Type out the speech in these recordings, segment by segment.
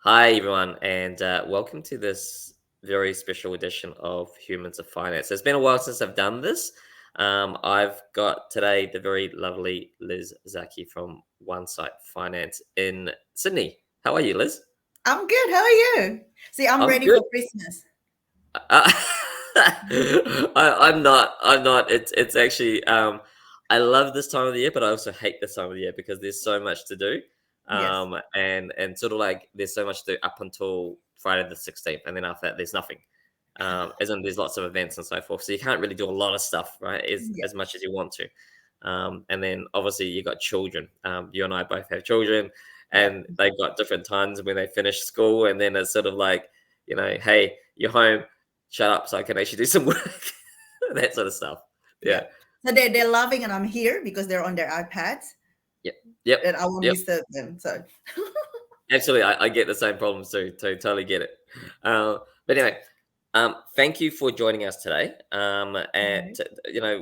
Hi, everyone, and welcome to this very special edition of Humans of Finance. It's been a while since I've done this. I've got today the very lovely Liz Zaki from One Site Finance in Sydney. How are you, Liz? I'm good. How are you? See, I'm I'm ready good. for Christmas. Uh, I'm not. I'm not. It's actually. I love this time of the year, but I also hate this time of the year because there's so much to do. Yes. And sort of like there's so much to do up until Friday the 16th, and then after that there's nothing. As in there's lots of events and so forth, so you can't really do a lot of stuff, right? Yeah. As much as you want to. And then obviously you got children. You and I both have children, Yeah. and they've got different times when they finish school, and then it's sort of like, hey, you're home, shut up so I can actually do some work. That sort of stuff. Yeah. Yeah. So they're laughing and I'm here because they're on their iPads Yep. Yep. and I won't Yep. disturb them. So Absolutely. I get the same problems too. Totally get it. But anyway, thank you for joining us today. no.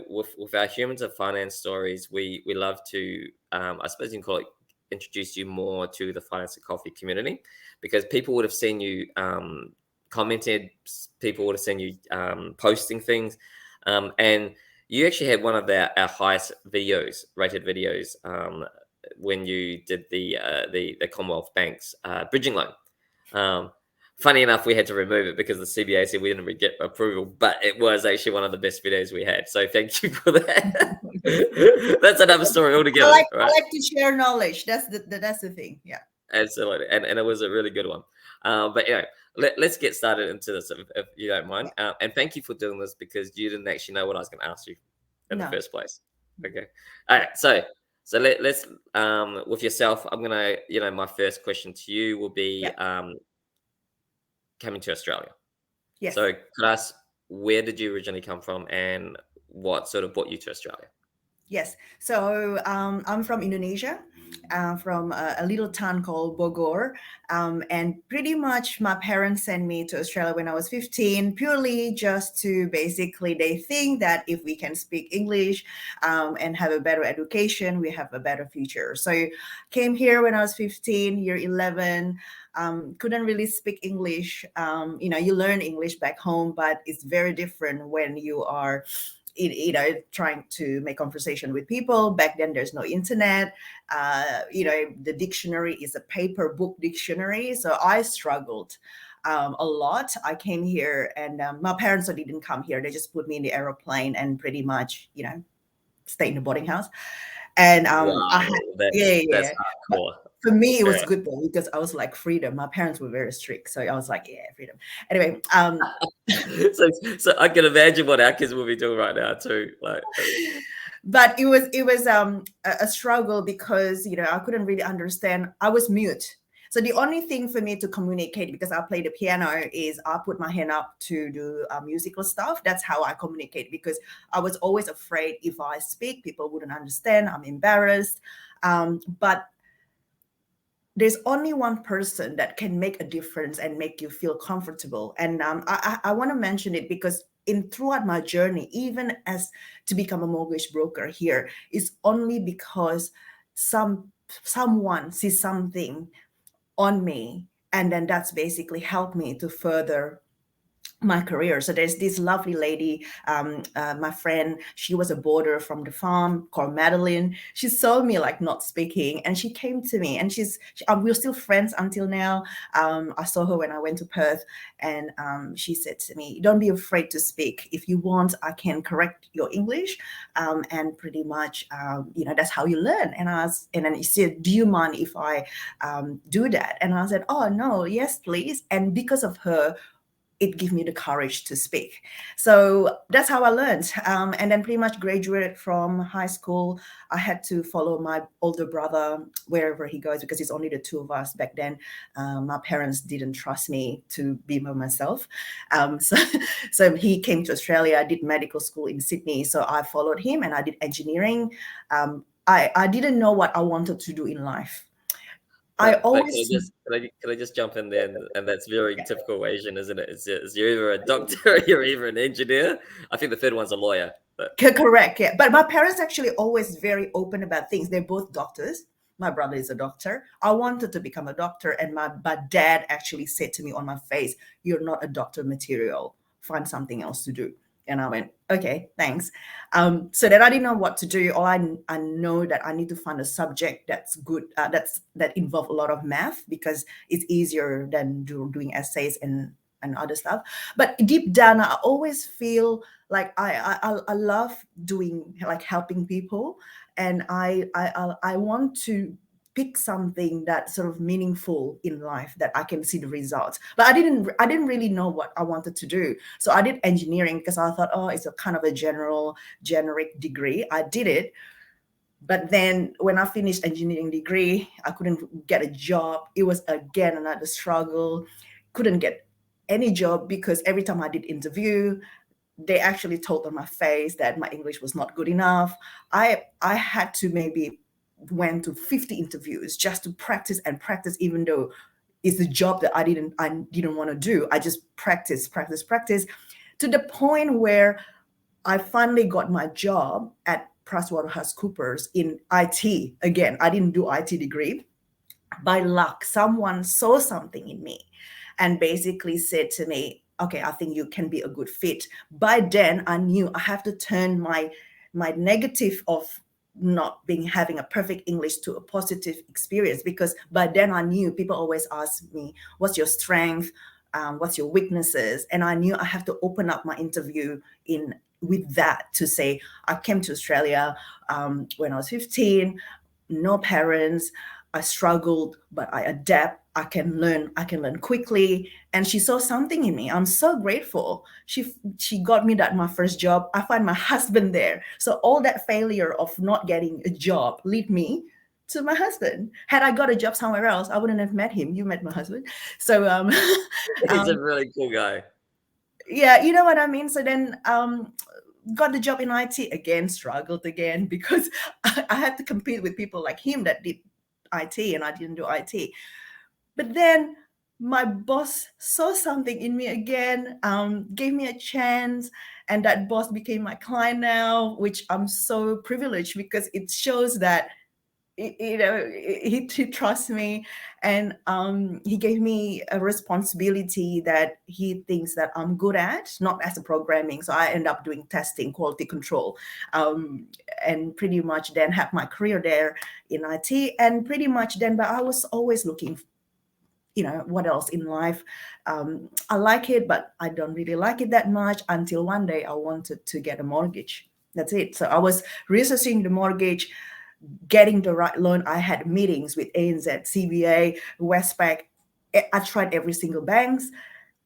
With our Humans of Finance stories, we love to, I suppose you can call it, introduce you more to the Finance and Coffee community, because people would have seen you commented, people would have seen you posting things, and you actually had one of our highest videos, rated videos, when you did the Commonwealth Bank's bridging loan. Um, Funny enough, we had to remove it because the CBA said we didn't get approval, but it was actually one of the best videos we had. So thank you for that. That's another story I altogether, like I right? like to share knowledge. That's the thing. Yeah. Absolutely, and it was a really good one. But let's get started into this if you don't mind. Yeah. And thank you for doing this because you didn't actually know what I was going to ask you in the No. first place. Okay, all Yeah. right. So let's with yourself. I'm gonna my first question to you will be Yeah. coming to Australia. Yes. So could I ask, where did you originally come from, and what sort of brought you to Australia? Yes. So I'm from Indonesia, from a little town called Bogor. And pretty much my parents sent me to Australia when I was 15, purely just to basically, they think that if we can speak English and have a better education, we have a better future. So came here when I was 15, year 11. Couldn't really speak English. You learn English back home, but it's very different when you are trying to make conversation with people. Back then there's no internet. The dictionary is a paper book dictionary, so I struggled a lot. I came here and my parents didn't come here. They just put me in the aeroplane and pretty much stay in the boarding house. And I had, Wow, yeah, yeah, that's yeah. But hardcore. for me, it was Yeah. good though because I was like freedom. My parents were very strict, so I was like, yeah, freedom. Anyway, So I can imagine what our kids will be doing right now too. Like, but it was a struggle because I couldn't really understand. I was mute. So the only thing for me to communicate, because I play the piano, is I put my hand up to do musical stuff. That's how I communicate, because I was always afraid if I speak, people wouldn't understand. I'm embarrassed. But there's only one person that can make a difference and make you feel comfortable. And I want to mention it because in throughout my journey, even as to become a mortgage broker here, is only because someone sees something on me, and then that's basically helped me to further my career. So there's this lovely lady, my friend. She was a boarder from the farm called Madeline. She saw me like not speaking, and she came to me, and we're still friends until now. I saw her when I went to Perth, and she said to me, "Don't be afraid to speak. If you want, I can correct your English, and pretty much, that's how you learn." And then she said, "Do you mind if I do that?" And I said, "Oh no, yes, please." And because of her, it gave me the courage to speak. So that's how I learned. And then pretty much graduated from high school. I had to follow my older brother wherever he goes because it's only the two of us back then. My parents didn't trust me to be by myself. So, so he came to Australia, did medical school in Sydney. So I followed him and I did engineering. I didn't know what I wanted to do in life. I but always, can I just jump in there? And that's very yeah. typical Asian, isn't it? Is you're either a doctor or you're either an engineer. I think the third one's a lawyer. But Correct, yeah. But my parents actually always very open about things. They're both doctors. My brother is a doctor. I wanted to become a doctor, and my but dad actually said to me on my face, "You're not a doctor material. Find something else to do." And I went, "Okay, thanks." So then I didn't know what to do. I know that I need to find a subject that's good, that involve a lot of math, because it's easier than doing essays and other stuff. But deep down, I always feel like I love doing, like, helping people, and I want to pick something that's sort of meaningful in life that I can see the results. But I didn't really know what I wanted to do. So I did engineering because I thought, oh, it's a kind of a generic degree. I did it. But then when I finished engineering degree, I couldn't get a job. It was again another struggle. Couldn't get any job because every time I did interview, they actually told on my face that my English was not good enough. I had to maybe went to 50 interviews just to practice and practice, even though it's a job that I didn't want to do. I just practice to the point where I finally got my job at PricewaterhouseCoopers in IT. Again, I didn't do IT degree. By luck, someone saw something in me and basically said to me, "Okay, I think you can be a good fit." By then, I knew I have to turn my negative of not being having a perfect English to a positive experience, because by then I knew people always ask me, "What's your strength? What's your weaknesses?" And I knew I have to open up my interview in with that, to say I came to Australia when I was 15, no parents. I struggled, but I adapt. I can learn quickly. And she saw something in me. I'm so grateful. She got me that my first job. I find my husband there. So all that failure of not getting a job lead me to my husband. Had I got a job somewhere else, I wouldn't have met him. You met my husband. So He's a um really cool guy. yeah, you know what I mean? So then got the job in IT again, struggled again because I had to compete with people like him that did IT and I didn't do IT. But then my boss saw something in me again, gave me a chance, and that boss became my client now, which I'm so privileged because it shows that he trusts me, and he gave me a responsibility that he thinks that I'm good at, not as a programming. So I end up doing testing, quality control, and pretty much then have my career there in IT. And pretty much then, but I was always looking, what else in life. I like it, but I don't really like it that much, until one day I wanted to get a mortgage. That's it. So I was researching the mortgage, getting the right loan. I had meetings with ANZ, CBA, Westpac. I tried every single banks.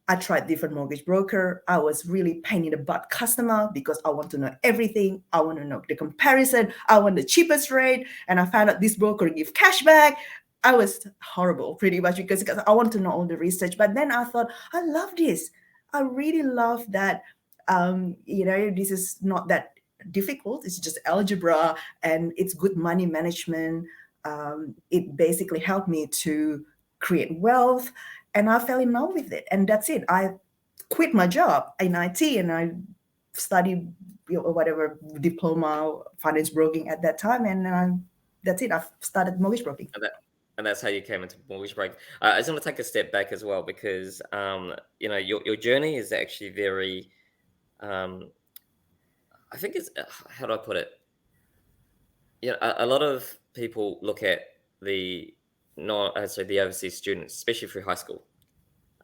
I tried different mortgage broker. I was really pain in the butt customer because I want to know everything. I want to know the comparison. I want the cheapest rate. And I found out this broker give cashback. I was horrible pretty much because I want to know all the research. But then I thought, I love this. I really love that. This is not that difficult. It's just algebra and it's good money management. It basically helped me to create wealth, and I fell in love with it. And that's it. I quit my job in IT and I studied, whatever diploma finance broking at that time, and that's it. I've started mortgage broking. And that and that's how you came into mortgage break. I just want to take a step back as well because your journey is actually very I think it's how do I put it? A lot of people look at the not so the overseas students, especially through high school.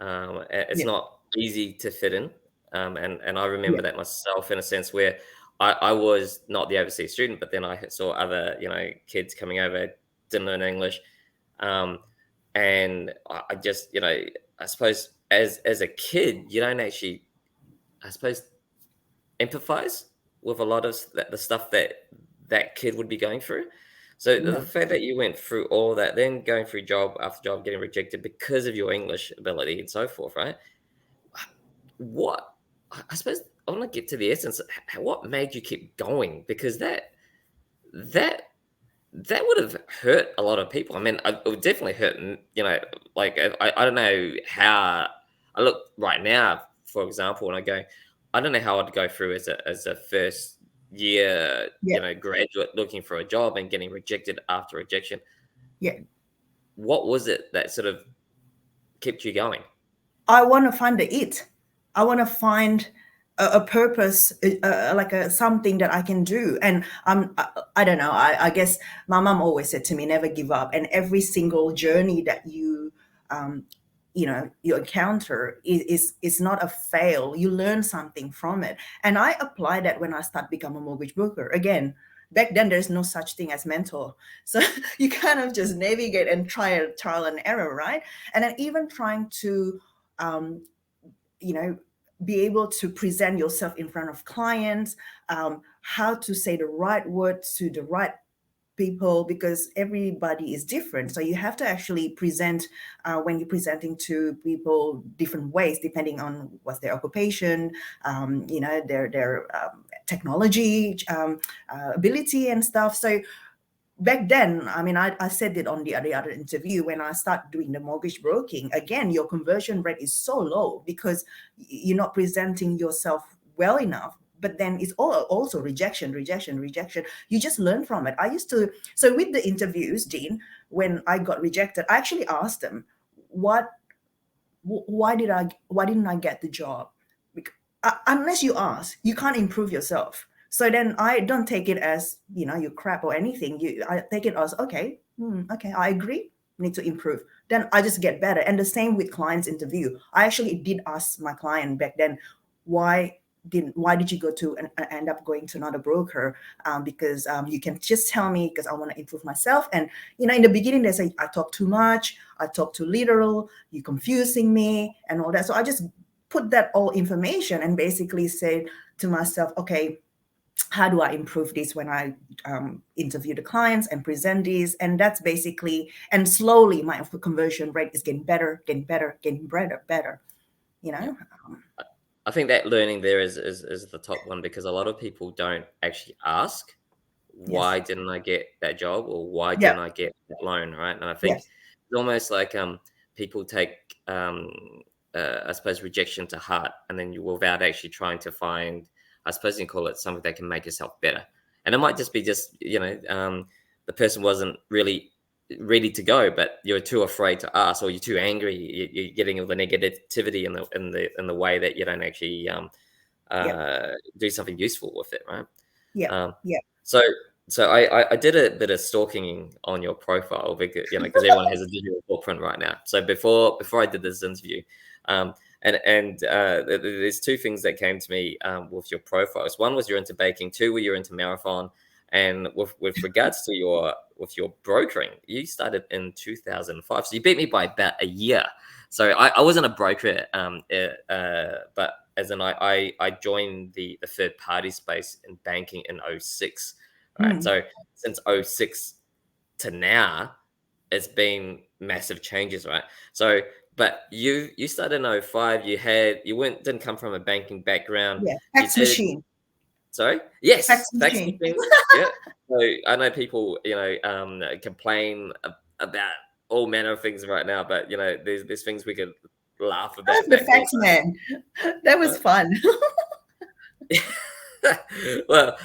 It's Yeah, not easy to fit in, and I yeah, remember that myself in a sense where I was not the overseas student, but then I saw other kids coming over, didn't learn English, um, and I just I suppose as a kid you don't actually I suppose empathize with a lot of the stuff that kid would be going through. So the yeah, fact that you went through all that, then going through job after job, getting rejected because of your English ability and so forth, right? What I suppose I want to get to the essence. What made you keep going? Because that that would have hurt a lot of people. I mean, it would definitely hurt. Like I don't know how I look right now, for example, and I go, I don't know how I'd go through as a first year, yeah, graduate looking for a job and getting rejected after rejection. Yeah. What was it that sort of kept you going? I want to find the it. I want to find a purpose, like a something that I can do. And I don't know. I guess my mom always said to me, never give up. And every single journey that um, you encounter is not a fail. You learn something from it. And I applied that when I start become a mortgage broker. Again, back then there's no such thing as mentor, so you kind of just navigate and trial and error, right? And then even trying to um, you know be able to present yourself in front of clients, how to say the right words to the right people, because everybody is different, so you have to actually present, when you're presenting to people, different ways depending on what's their occupation, their technology, ability and stuff. So back then, I mean, I said it on the other interview, when I start doing the mortgage broking, again, your conversion rate is so low because you're not presenting yourself well enough. But then it's all also rejection. You just learn from it. I used to, so with the interviews, Dean, when I got rejected, I actually asked them, what why didn't I get the job? Unless you ask, you can't improve yourself. So then I don't take it as, you crap or anything. I take it as, okay, okay, I agree, need to improve. Then I just get better. And the same with clients interview. I actually did ask my client back then, why why did you go to and end up going to another broker? Because you can just tell me, because I want to improve myself. And in the beginning they say I talk too much, I talk too literal, you confusing me and all that. So I just put that all information and basically say to myself, okay, how do I improve this when I interview the clients and present these? And that's basically, and slowly my conversion rate is getting better, getting better. You Yeah. know. I think that learning there is the top one, because a lot of people don't actually ask, Yes. why didn't I get that job, or why Yeah. didn't I get that loan, right? And I think Yes. it's almost like people take I suppose rejection to heart, and then you, without actually trying to find, I suppose you can call it, something that can make yourself better. And it might just be just the person wasn't really ready to go, but you're too afraid to ask, or you're too angry. You're getting all the negativity in the way that you don't actually Yep. do something useful with it, right? Yep. Um, Yep. so I did a bit of stalking on your profile, because everyone has a digital footprint right now. So before I did this interview, um, and there's two things that came to me with your profiles. One was you're into baking. Two, were you're into marathon. And with regards to your brokering, you started in 2005, so you beat me by about a year. So I wasn't a broker, but as in I joined the third party space in banking in '06, right? Mm. So since '06 to now, it's been massive changes, right? So, but you started in '05. Didn't come from a banking background. Yeah. You Fax did. machine. Sorry? Fax Yes, fax machine. machine. Yeah. So I know people, complain about all manner of things right now, but there's things we could laugh I was about the back then, fax man. That was right? fun. Well,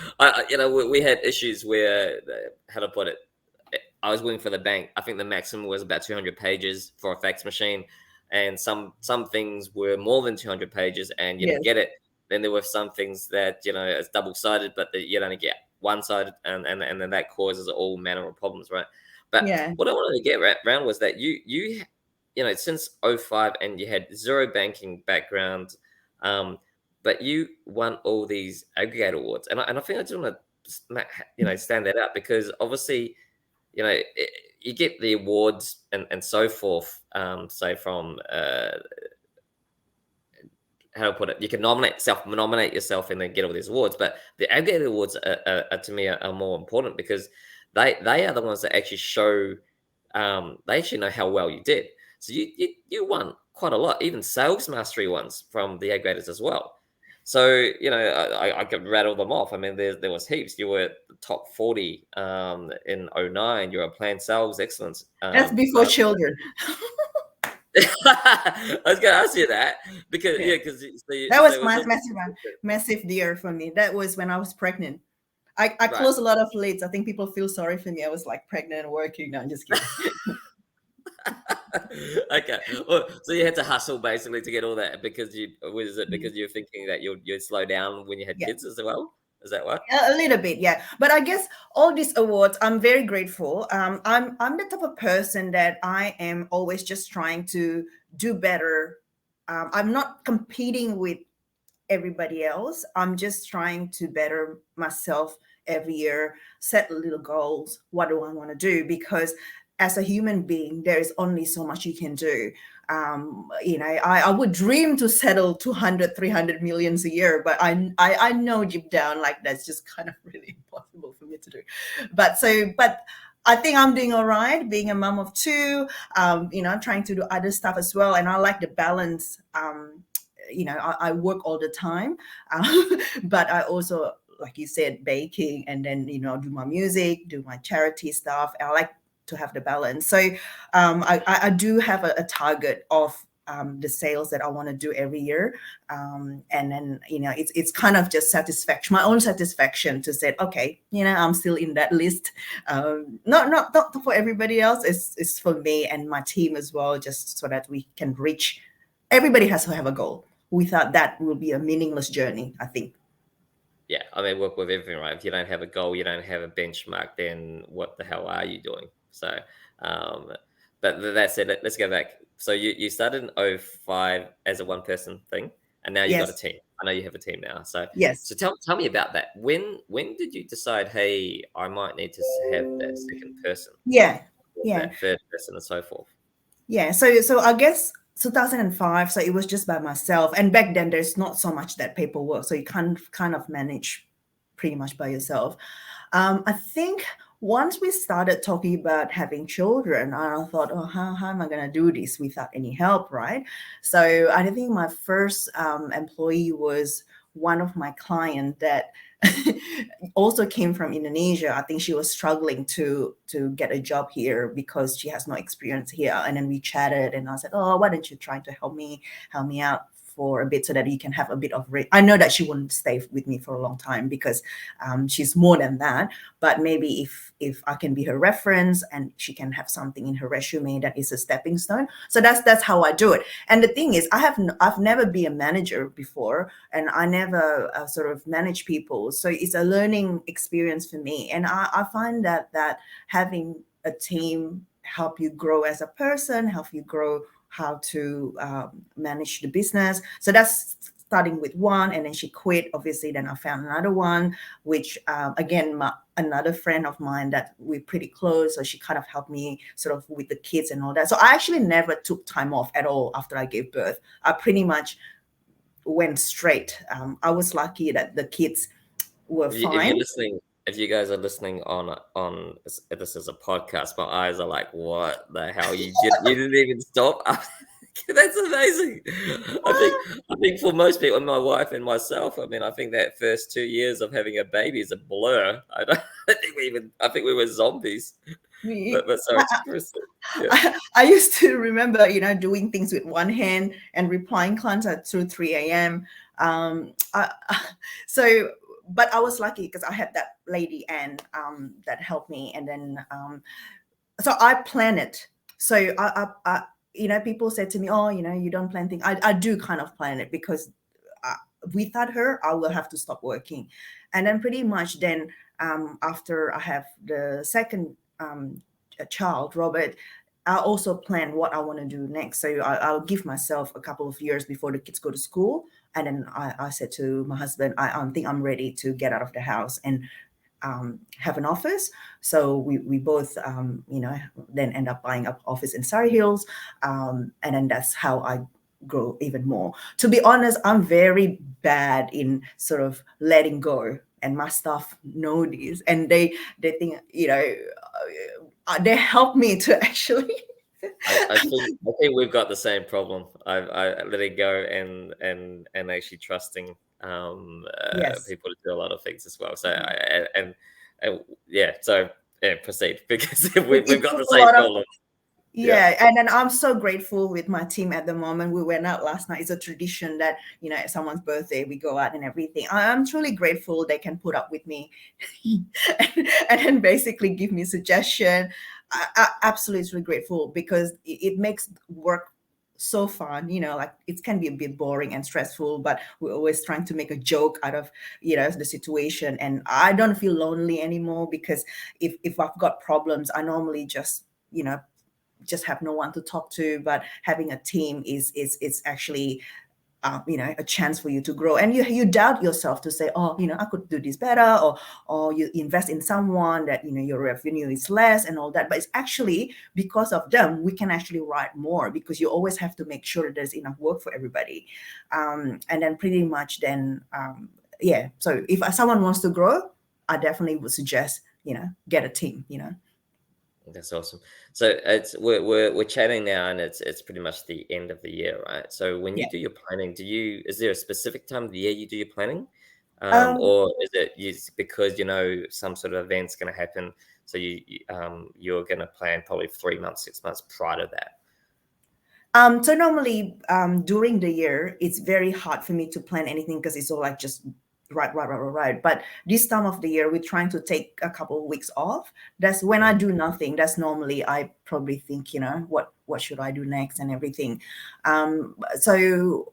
we had issues where, how to put it, I was working for the bank. I think the maximum was about 200 pages for a fax machine, and some things were more than 200 pages, and you didn't Yes. get it. Then there were some things that it's double sided, but you'd only get one sided, and then that causes all manner of problems, right? But Yeah. what I wanted to get around was that since '05, and you had zero banking background, um, but you won all these aggregate awards, and I think I just want to stand that out, because obviously you get the awards and so forth. Say from how to put it, you can nominate yourself and then get all these awards. But the aggregate awards are to me are more important, because they are the ones that actually show, they actually know how well you did. So you won quite a lot, even sales mastery ones from the aggregators as well. So I could rattle them off. I mean, there was heaps. You were top 40 in '09. You were planned sales excellence. That's before children. I was going to ask you that, because Yeah. because That was it was my almost massive deal for me. That was when I was pregnant. I Right. close a lot of leads. I think people feel sorry for me. I was like pregnant and working. No, I'm just kidding. Okay. Well, so you had to hustle basically to get all that because because you're thinking that you'd slow down when you had Yeah. kids as well? Is that what? A little bit, yeah. But I guess all these awards, I'm very grateful. I'm the type of person that I am always just trying to do better. I'm not competing with everybody else. I'm just trying to better myself every year, set little goals. What do I want to do? Because as a human being, there is only so much you can do. I would dream to settle 200, 300 millions a year, but I know deep down, like that's just kind of really impossible for me to do. But I think I'm doing all right being a mom of two. I'm trying to do other stuff as well. And I like the balance. I work all the time, but I also, like you said, baking, and then do my music, do my charity stuff. I like to have the balance. So I do have a target of the sales that I want to do every year, and then it's kind of just satisfaction, my own satisfaction to say, okay, I'm still in that list. Not for everybody else. It's for me and my team as well, just so that we can reach. Everybody has to have a goal. Without that, will be a meaningless journey, I think. Yeah, I mean, work with everything, right? If you don't have a goal, you don't have a benchmark, then what the hell are you doing? So, um, but that said, let's go back. So you started in '05 as a one person thing, and now you got a Yes, team. I know you have a team now. So yes, tell me about that. When did you decide, hey, I might need to have that second person yeah, or yeah, that third person and so forth? yeah. So I guess 2005. So it was just by myself, and back then there's not so much that paperwork, so you can't kind of manage pretty much by yourself. I think once we started talking about having children, I thought, oh, how am I going to do this without any help, right? So I think my first employee was one of my clients that also came from Indonesia. I think she was struggling to get a job here because she has no experience here. And then we chatted, and I said, "Oh, why don't you try to help me out for a bit so that you can have a bit of I know that she wouldn't stay with me for a long time because she's more than that, but maybe if I can be her reference and she can have something in her resume that is a stepping stone. So that's how I do it. And the thing is, I've never been a manager before, and I never sort of manage people, so it's a learning experience for me. And I find that having a team help you grow as a person, help you grow how to manage the business. So that's starting with one, and then she quit. Obviously, then I found another one, which again, another friend of mine that we're pretty close. So she kind of helped me sort of with the kids and all that. So I actually never took time off at all after I gave birth. I pretty much went straight. I was lucky that the kids were If you're fine. listening, if you guys are listening on this is a podcast, my eyes are like, what the hell? You didn't even stop. That's amazing. I think for most people, my wife and myself, I mean, I think that first 2 years of having a baby is a blur. I think I think we were zombies. But sorry, yeah. I used to remember, doing things with one hand and replying clients at 2, 3 a.m. So, but I was lucky because I had that lady Anne that helped me, and then so I plan it. So people said to me, "Oh, you don't plan things." I do kind of plan it because uh, without her, I will have to stop working, and then pretty much then after I have the second child, Robert, I also plan what I want to do next. So I'll give myself a couple of years before the kids go to school, and then I said to my husband, I think I'm ready to get out of the house and have an office. So we both, then end up buying an office in Surrey Hills. And then that's how I grow even more. To be honest, I'm very bad in sort of letting go. And my staff know this, and they think, they help me to actually. I think we've got the same problem. I letting go and actually trusting Yes. people to do a lot of things as well. So and yeah, so yeah, proceed because It, we've it got took the a same lot of problem. Yeah. Yeah, and then I'm so grateful with my team at the moment. We went out last night. It's a tradition that, at someone's birthday, we go out and everything. I'm truly grateful they can put up with me and then basically give me suggestion. I absolutely grateful because it makes work so fun. Like it can be a bit boring and stressful, but we're always trying to make a joke out of, the situation. And I don't feel lonely anymore because if I've got problems, I normally just have no one to talk to. But having a team is actually a chance for you to grow, and you doubt yourself to say, oh, I could do this better, or you invest in someone that your revenue is less and all that. But it's actually because of them we can actually write more, because you always have to make sure there's enough work for everybody. And then pretty much then yeah, so if someone wants to grow, I definitely would suggest get a team. That's awesome. So we're chatting now, and it's pretty much the end of the year, right? So when you Yeah. do your planning, is there a specific time of the year you do your planning, um or is it because some sort of event's going to happen, so you're going to plan probably 3 months, 6 months prior to that? So normally, during the year, it's very hard for me to plan anything because it's all like just right. But this time of the year, we're trying to take a couple of weeks off. That's when I Mm. do nothing. That's normally I probably think, what should I do next and everything. So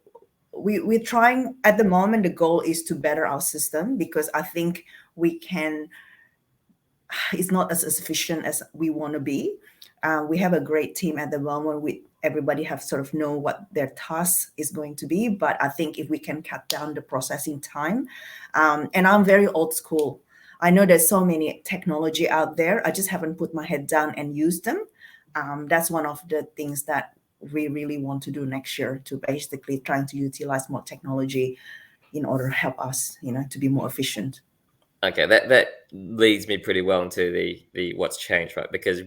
we're trying at the moment. The goal is to better our system, because I think we can. It's not as efficient as we want to be. We have a great team at the moment. Everybody have sort of know what their task is going to be, but I think if we can cut down the processing time, and I'm very old school. I know there's so many technology out there. I just haven't put my head down and used them. That's one of the things that we really want to do next year, to basically trying to utilize more technology in order to help us, to be more efficient. Okay, that leads me pretty well into the what's changed, right? Because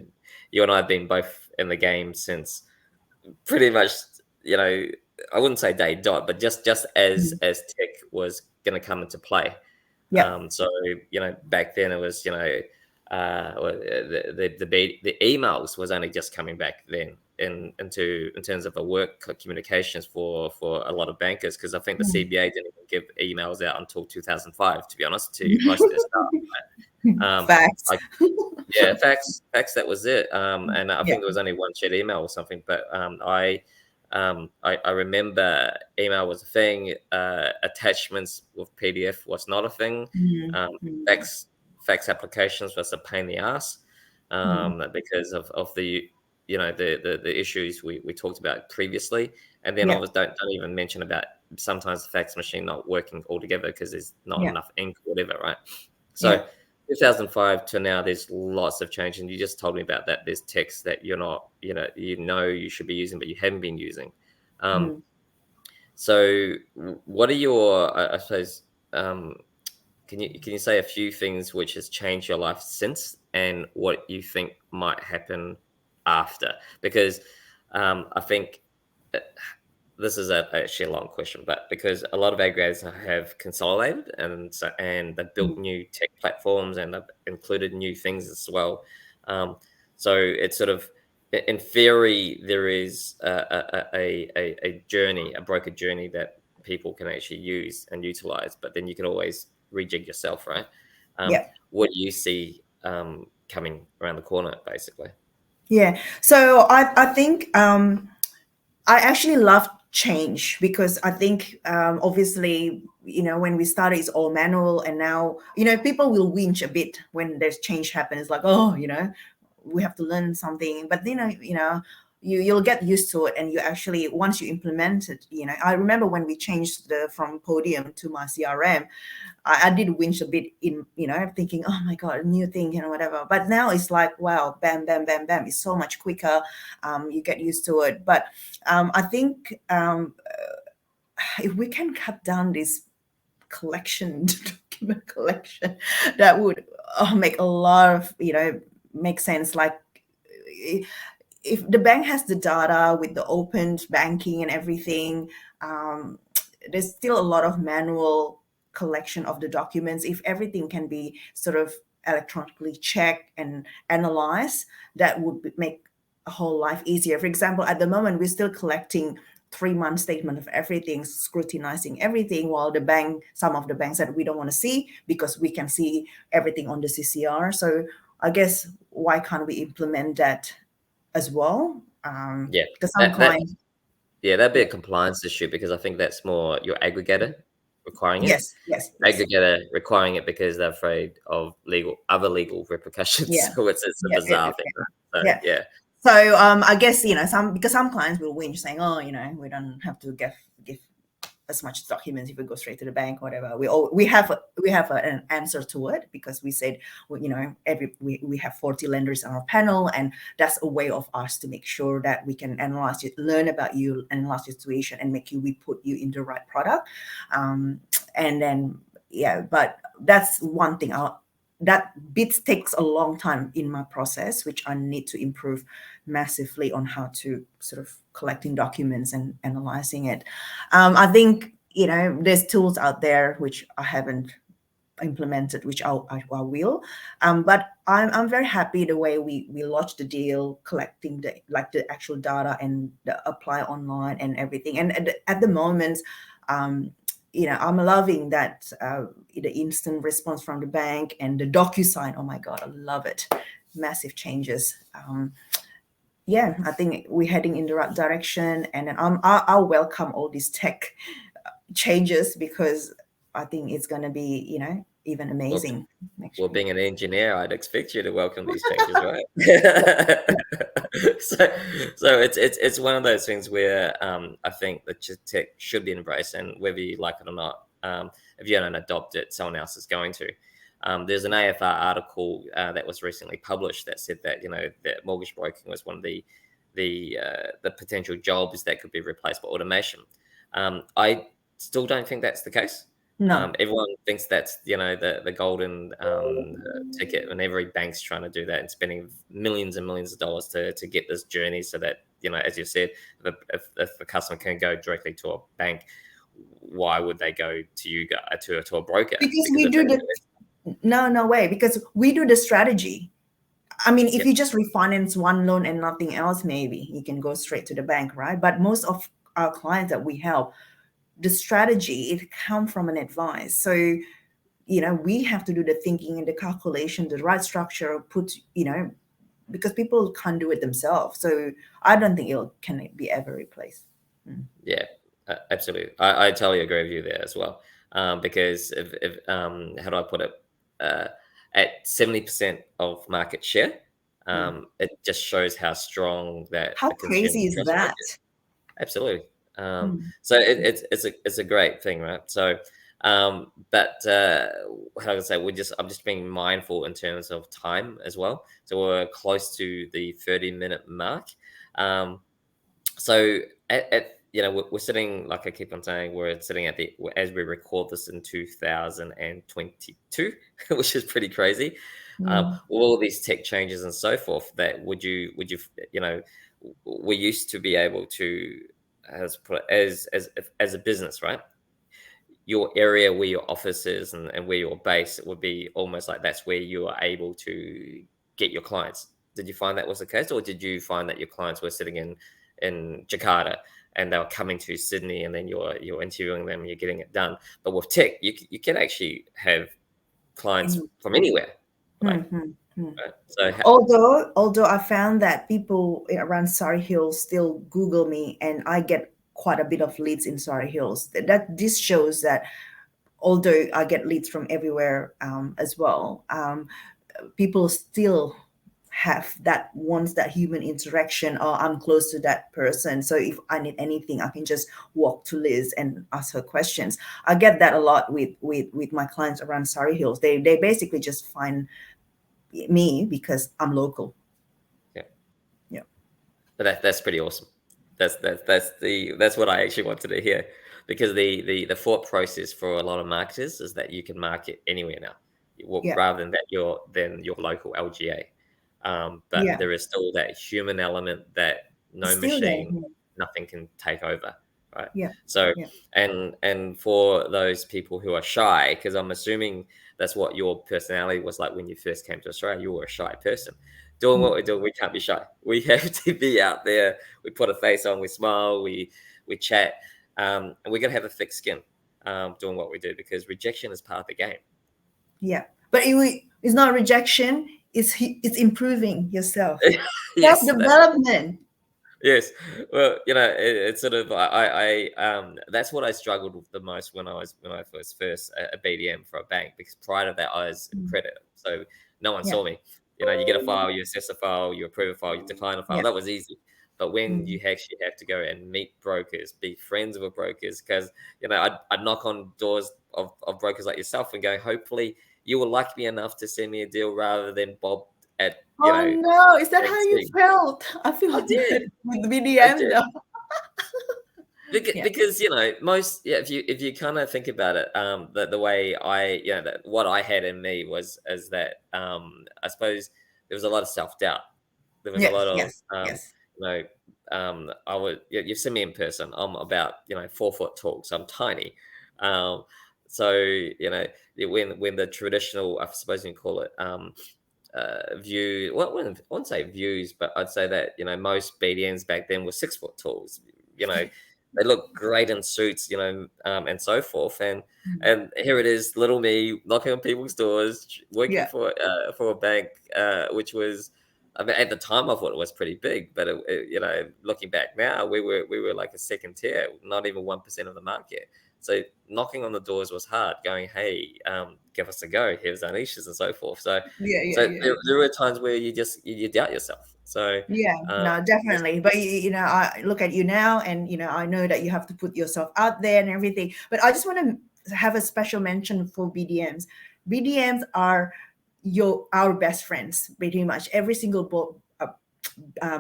you and I have been both in the game since pretty much, you know, I wouldn't say day dot, but just Mm. as tech was going to come into play. Yep. So back then it was the emails was only just coming back then in terms of the work communications for a lot of bankers, because I think the Mm. CBA didn't even give emails out until 2005, to be honest, to most of their staff. Um, Facts. I Yeah, facts. That was it. And I Yeah. think there was only one shared email or something. But I remember email was a thing. Attachments with PDF was not a thing. Mm. Um, Mm. fax applications was a pain in the ass, Mm. because of the the issues we talked about previously. And then I Yeah. was don't even mention about sometimes the fax machine not working altogether because there's not Yeah. enough ink or whatever, right? Yeah. So 2005 to now, there's lots of change, and you just told me about that. There's text that you're not, you should be using, but you haven't been using. Um, Mm. so, what are your, I suppose, can you say a few things which has changed your life since, and what you think might happen after? Because I think this is actually a long question, but because a lot of aggregators have consolidated, and they've built Mm. new tech platforms, and they've included new things as well. Um, so it's sort of, in theory, there is a journey, a broker journey that people can actually use and utilize, but then you can always rejig yourself, right? Yeah. What do you see coming around the corner, basically? Yeah. So I think I actually love change, because I think obviously, when we started, it's all manual, and now, people will whinge a bit when there's change happen. It's like, oh, we have to learn something. But you'll get used to it, and you actually, once you implement it, I remember when we changed from Podium to my CRM, I did winch a bit in, thinking, oh my God, new thing, whatever. But now it's like, wow, bam, bam, bam, bam. It's so much quicker. You get used to it. But I think if we can cut down this collection, document collection, that would make a lot of, make sense. Like, if the bank has the data with the open banking and everything, um, there's still a lot of manual collection of the documents. If everything can be sort of electronically checked and analyzed, that would make whole life easier. For example, at the moment, we're still collecting 3 month statement of everything, scrutinizing everything, while the bank, some of the banks that we don't want to see because we can see everything on the CCR. So I guess why can't we implement that as well? Yeah, Because some that clients, yeah, that'd be a yeah, compliance issue because I think that's more your aggregator requiring it. yes, yes, yes, Aggregator requiring it because they're afraid of other legal repercussions. yeah, So it's a yeah, yeah, bizarre thing, yeah. right? So Yeah. yeah, So I guess some, because some clients will whinge saying, oh, we don't have to give as much documents if we go straight to the bank, whatever. We have an answer to it, because we said, well, we have 40 lenders on our panel, and that's a way of us to make sure that we can analyze it, learn about you, analyze your situation, and we put you in the right product. And then, yeah, but that's one thing. That bit takes a long time in my process, which I need to improve massively on, how to sort of collecting documents and analyzing it. I think there's tools out there which I haven't implemented, which I will. But I'm very happy the way we launched the deal, collecting the actual data and the apply online and everything. And at the moment, um, I'm loving that, the instant response from the bank and the DocuSign. Oh my God, I love it. Massive changes. Yeah, I think we're heading in the right direction, and then I'll welcome all these tech changes, because I think it's going to be, even well, amazing next well, year. being an engineer, I'd expect you to welcome these changes, right? Yeah. so, so it's one of those things where I think that tech should be embraced, and whether you like it or not, if you don't adopt it, someone else is going to. There's an AFR article that was recently published that said that that mortgage broking was one of the potential jobs that could be replaced by automation. I still don't think that's the case. No. Everyone thinks that's the golden ticket, and every bank's trying to do that and spending millions and millions of dollars to get this journey, so that as you said, if the customer can go directly to a bank, why would they go to you to a broker? Because Because we if do the no way, because we do the strategy. I mean, if yeah, you just refinance one loan and nothing else, maybe you can go straight to the bank, right? But most of our clients that we help, the strategy, it comes from an advice. So we have to do the thinking and the calculation, the right structure, because people can't do it themselves. So I don't think it can be ever replaced. yeah, absolutely. I totally agree with you there as well. Because if how do I put it? Uh, at 70% of market share, Yeah. it just shows how strong that How the consumer crazy is trust rate that? is. Absolutely. Mm. So it's a great thing, right? So, but how do I say? I'm just being mindful in terms of time as well. So we're close to the 30-minute mark. Um, so we're sitting, like I keep on saying, we're sitting at the as we record this in 2022, which is pretty crazy. Mm. All these tech changes and so forth. That would you we used to be able to as a business, right? Your area where your office is and where your base, it would be almost like that's where you are able to get your clients. Did you find that was the case, or did you find that your clients were sitting in Jakarta and they were coming to Sydney, and then you're interviewing them, you're getting it done? But with tech, you can actually have clients And- from anywhere, like, mm, mm, mm. right? So Although I found that people around Surrey Hills still Google me, and I get quite a bit of leads in Surrey Hills. That this shows that although I get leads from everywhere, as well, people still have that wants that human interaction, or I'm close to that person, so if I need anything, I can just walk to Liz and ask her questions. I get that a lot with my clients around Surrey Hills. They basically just find me because I'm local. yeah. Yeah. But that's pretty awesome. That's what I actually wanted to hear, because the thought process for a lot of marketers is that you can market anywhere now, Yeah. rather than that your local LGA. But Yeah. there is still that human element that It's no still there. machine, nothing can take over, right? Yeah. So Yeah. and for those people who are shy, because I'm assuming that's what your personality was like when you first came to Australia. You were a shy person. Doing what we're doing, we can't be shy. We have to be out there. We put a face on, we smile, we chat, and we're gonna have a thick skin doing what we do, because rejection is part of the game. Yeah, but it's not rejection. It's improving yourself. Self Yes, development. yes. Well, it's sort of that's what I struggled with the most when I was first a BDM for a bank, because prior to that I was a creditor, so no one Yeah, saw me. You get a file, you assess a file, you approve a file, you decline a file. yeah, That was easy. But when mm. you actually have to go and meet brokers, be friends with brokers, because I'd knock on doors of brokers like yourself and go, hopefully you will like me enough to send me a deal rather than Bob at Oh no, is that how you MC. felt? I feel I like that did. with I BDM did. though. Yeah, Because most, yeah, if you kind of think about it, the way that what I had in me was is that I suppose there was a lot of self-doubt. There was a lot yes, of yes, yes. you know I would you've seen me in person. I'm about 4 foot tall, so I'm tiny. um so when the traditional, I suppose you can call it, view, well, I wouldn't say views, but I'd say that most BDMs back then were 6 foot talls. They look great in suits, and so forth. And here it is, little me knocking on people's doors, working Yeah, for a bank, which was, I mean, at the time I thought it was pretty big, but looking back now, we were like a second tier, not even 1% of the market. So knocking on the doors was hard. Going, hey, give us a go. Here's our niches and so forth. So yeah, yeah, so yeah. there were times where you doubt yourself. So Yeah, um, no, definitely. But I look at you now, and I know that you have to put yourself out there and everything. But I just want to have a special mention for BDMs. BDMs are our best friends. Pretty much every single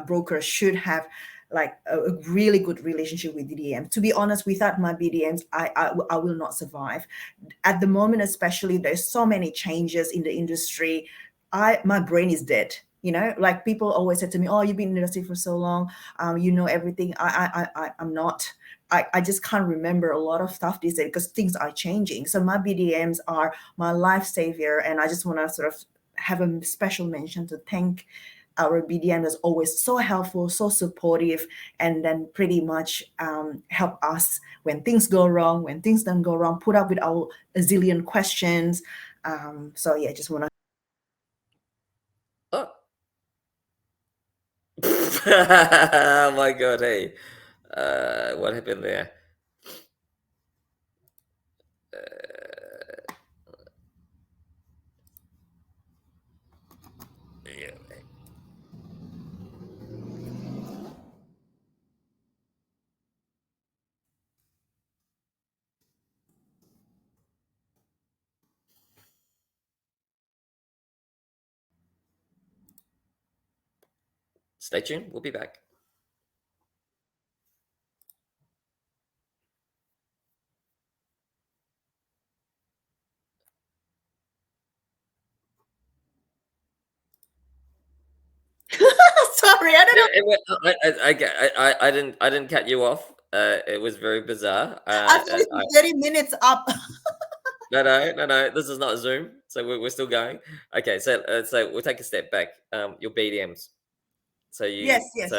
broker should have like a really good relationship with BDMs. To be honest, without my BDMs, I will not survive. At the moment, especially, there's so many changes in the industry. My brain is dead. Like people always say to me, "Oh, you've been in the industry for so long, you know everything." I'm not. I just can't remember a lot of stuff these days because things are changing. So my BDMs are my life savior, and I just want to sort of have a special mention to thank our BDM is always so helpful, so supportive, and then pretty much help us when things go wrong, when things don't go wrong, put up with our a zillion questions. So yeah, just want to. oh. Oh my god, hey, what happened there? Uh, yeah. Stay tuned. We'll be back. Sorry, I don't know. I didn't cut you off. It was very bizarre. I thought it was 30 minutes up. No, no, no, no. This is not Zoom, so we're still going. Okay, so we'll take a step back. Your BDMs. So Yes, you yes.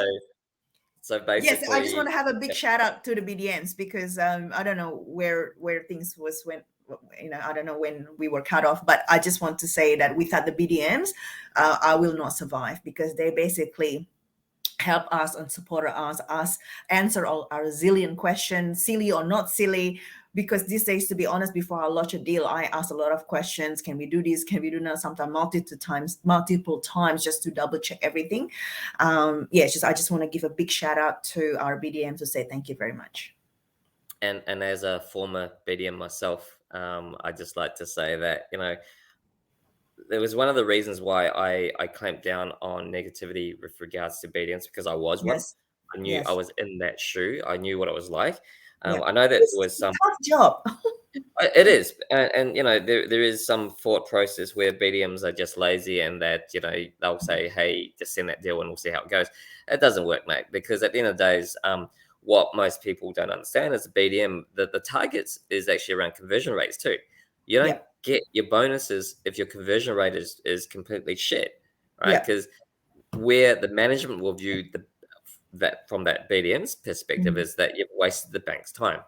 so Yes, I just want basically, to have a big yeah. shout out to the BDMs because I don't know where things was when I don't know when we were cut off, but I just want to say that without the BDMs, I will not survive because they basically help us and support us answer all our zillion questions, silly or not silly. Because these days, to be honest, before I launch a deal, I ask a lot of questions. Can we do this? Can we do that? Sometimes multiple times, just to double check everything. Yeah, I just want to give a big shout out to our BDM to say thank you very much. And as a former BDM myself, I just like to say that there was one of the reasons why I clamped down on negativity with regards to BDMs, because I was one. Yes, I knew I yes, was in that shoe. I knew what it was like. yeah. I know that there It's was a some. tough job. It is, and there is some thought process where BDMs are just lazy, and that they'll say, "Hey, just send that deal, and we'll see how it goes." It doesn't work, mate, because at the end of the days, what most people don't understand is the BDM, the targets is actually around conversion rates too. You don't Yeah, get your bonuses if your conversion rate is completely shit, right? Yeah. Because where the management will view that from that BDM's perspective Mm. is that you've wasted the bank's time.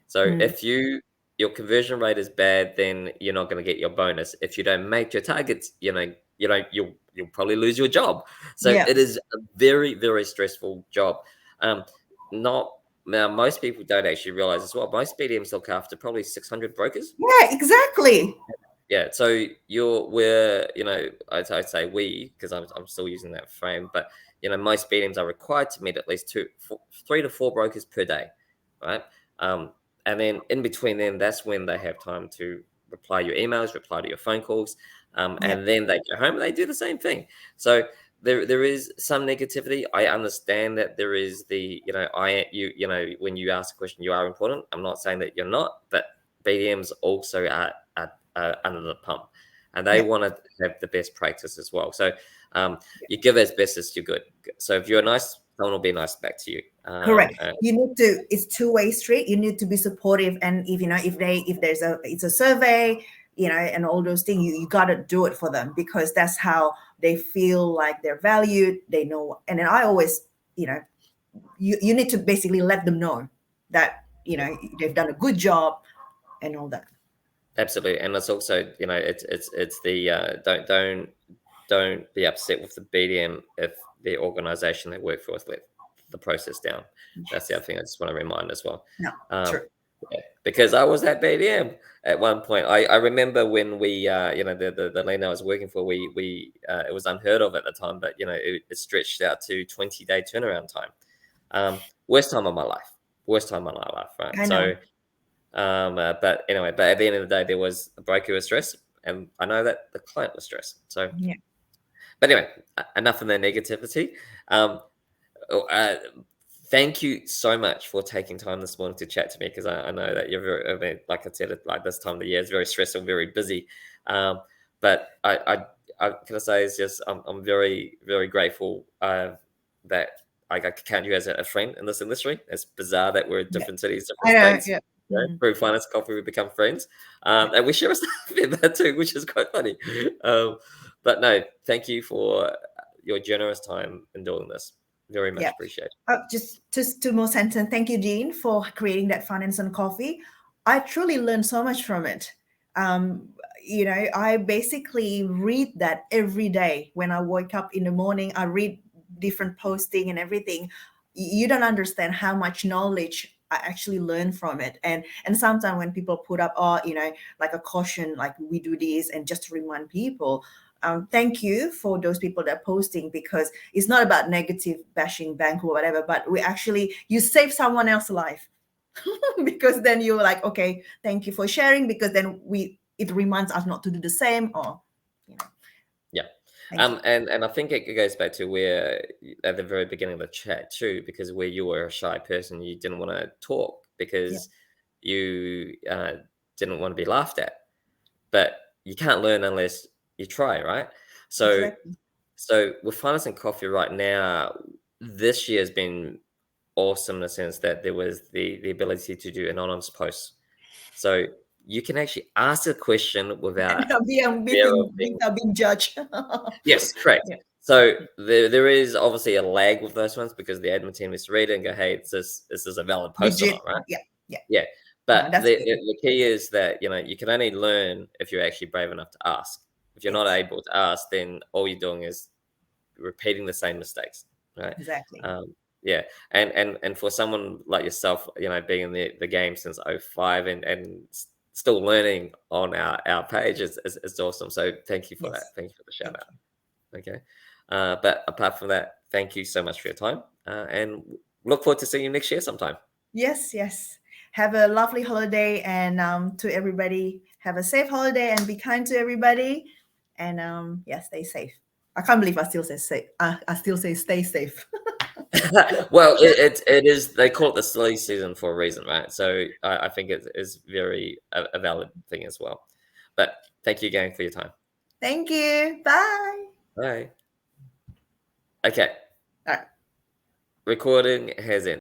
So Mm. if your conversion rate is bad, then you're not going to get your bonus. If you don't make your targets, you'll probably lose your job. So Yeah. it is a very, very stressful job. Um, not Now, most people don't actually realize as well. Most BDMs look after probably 600 brokers. Yeah, exactly. Yeah, so we're, I'd say we, because I'm still using that frame, but most BDMs are required to meet at least 3 to 4 brokers per day, right? And then in between them, that's when they have time to reply your emails, reply to your phone calls, Yeah. and then they go home and they do the same thing. So there is some negativity. I understand that there is when you ask a question, you are important. I'm not saying that you're not, but BDMs also are under the pump, and they Yeah. want to have the best practice as well. So you give as best as you're good. So if you're nice, someone will be nice back to you. Correct. You need to, it's two-way street. You need to be supportive. And if, it's a survey, and all those things, you got to do it for them, because that's how they feel like they're valued. They know. And then I always, you need to basically let them know that, they've done a good job and all that. Absolutely, and it's also it's the don't be upset with the BDM if the organization they work for has let the process down. That's the other thing I just want to remind as well. No, Um, true. yeah, because I was at BDM at one point. I remember when we the lane I was working for, we it was unheard of at the time, but it stretched out to 20-day turnaround time. Worst time of my life. Worst time of my life, right? I So know. but anyway, but at the end of the day, there was a broker who was stressed, and I know that the client was stressed. So, Yeah. but anyway, enough of the negativity. Um, oh, thank you so much for taking time this morning to chat to me, because I know that you're very, I mean, like I said, like this time of the year is very stressful, very busy. But I can I say is just I'm very, very grateful that I could count you as a friend in this industry. It's bizarre that we're in Yeah. different cities, I different know. states. Yeah. Mhm. Through Finance Coffee, we become friends, Yeah. and we share a stuff in that too, which is quite funny. But no, thank you for your generous time in doing this. Very much Yeah. appreciated. Just two more sentences. Thank you, Jean, for creating that Finance and Coffee. I truly learned so much from it. I basically read that every day when I wake up in the morning. I read different posting and everything. You don't understand how much knowledge I actually learn from it. And sometimes when people put up, like a caution, like we do this, and just to remind people, thank you for those people that are posting, because it's not about negative bashing bank or whatever, but you save someone else's life. Because then you're like, okay, thank you for sharing, because then it reminds us not to do the same, or Yeah. thank you. And I think it goes back to where at the very beginning of the chat too, because where you were a shy person, you didn't want to talk Yeah, because you didn't want to be laughed at. But you can't learn unless you try, right? So exactly. so with Finance and Coffee right now, this year has been awesome in the sense that there was the ability to do anonymous posts. So you can actually ask a question without Without being, fear of being. without being judged. Yes, correct. Yeah. So there is obviously a lag with those ones because the admin team is to read it and go, hey, is this a valid post or Legit. not, right? Yeah. Yeah. Yeah. No, But that's the, good. the the key is that you can only learn if you're actually brave enough to ask. If you're not Yes, able to ask, then all you're doing is repeating the same mistakes, right? exactly. Yeah, and for someone like yourself, being in the game since '05 and still learning on our page is awesome. So thank you for that. Yes. Thank you for the shout Thank out. you. Okay. But apart from that, thank you so much for your time. And look forward to seeing you next year sometime. Yes, yes. Have a lovely holiday, and to everybody, have a safe holiday and be kind to everybody. And yeah, stay safe. I can't believe I still say safe. I still say stay safe. Well, it is. They call it the silly season for a reason, right? So I think it is very a valid thing as well. But thank you again for your time. Thank you. Bye. Bye. Okay. All right. Recording has ended.